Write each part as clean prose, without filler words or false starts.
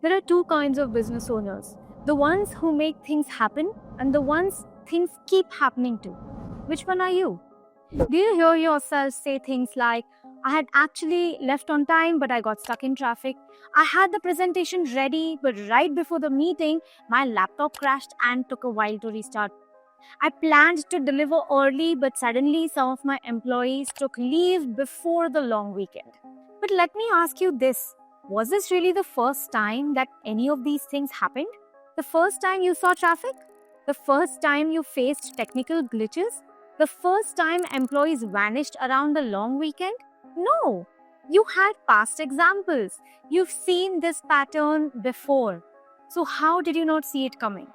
There are two kinds of business owners, the ones who make things happen and the ones things keep happening to. Which one are you? Do you hear yourself say things like, I had actually left on time, but I got stuck in traffic. I had the presentation ready, but right before the meeting, my laptop crashed and took a while to restart. I planned to deliver early, but suddenly some of my employees took leave before the long weekend. But let me ask you this, was this really the first time that any of these things happened? The first time you saw traffic? The first time you faced technical glitches? The first time employees vanished around the long weekend? No. You had past examples. You've seen this pattern before. So, how did you not see it coming?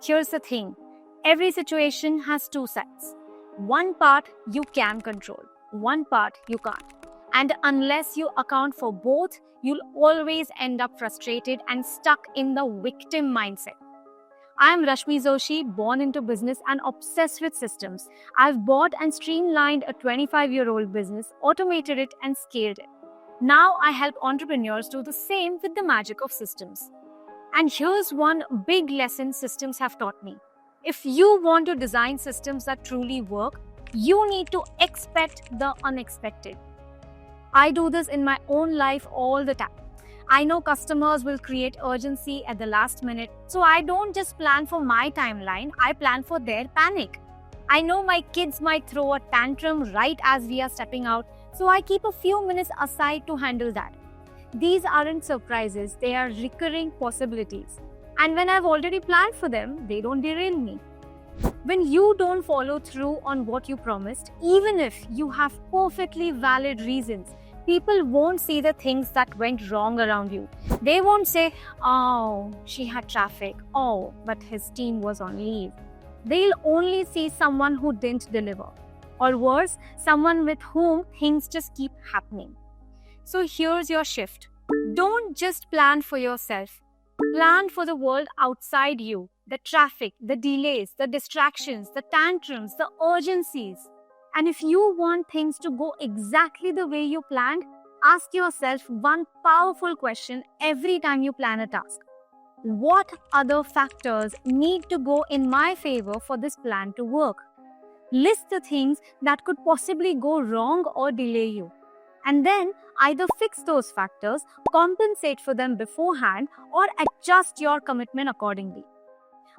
Here's the thing, every situation has two sides. One part you can control, one part you can't. And unless you account for both, you'll always end up frustrated and stuck in the victim mindset. I am Rashmi Joshi, born into business and obsessed with systems. I've bought and streamlined a 25-year-old business, automated it and scaled it. Now I help entrepreneurs do the same with the magic of systems. And here's one big lesson systems have taught me. If you want to design systems that truly work, you need to expect the unexpected. I do this in my own life all the time. I know customers will create urgency at the last minute, so I don't just plan for my timeline, I plan for their panic. I know my kids might throw a tantrum right as we are stepping out, so I keep a few minutes aside to handle that. These aren't surprises, they are recurring possibilities. And when I've already planned for them, they don't derail me. When you don't follow through on what you promised, even if you have perfectly valid reasons, people won't see the things that went wrong around you. They won't say, oh, she had traffic, oh, but his team was on leave. They'll only see someone who didn't deliver. Or worse, someone with whom things just keep happening. So here's your shift. Don't just plan for yourself. Plan for the world outside you. The traffic, the delays, the distractions, the tantrums, the urgencies. And if you want things to go exactly the way you planned, ask yourself one powerful question every time you plan a task. What other factors need to go in my favor for this plan to work? List the things that could possibly go wrong or delay you. And then either fix those factors, compensate for them beforehand, or adjust your commitment accordingly.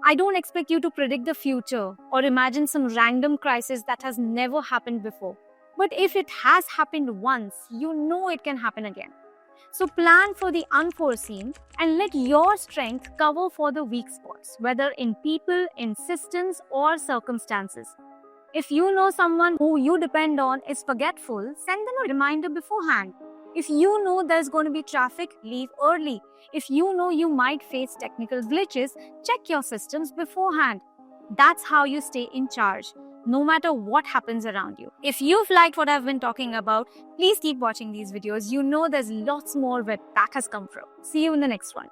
I don't expect you to predict the future or imagine some random crisis that has never happened before. But if it has happened once, you know it can happen again. So plan for the unforeseen and let your strength cover for the weak spots, whether in people, in systems, or circumstances. If you know someone who you depend on is forgetful, send them a reminder beforehand. If you know there's going to be traffic, leave early. If you know you might face technical glitches, check your systems beforehand. That's how you stay in charge, no matter what happens around you. If you've liked what I've been talking about, please keep watching these videos. You know there's lots more where that has come from. See you in the next one.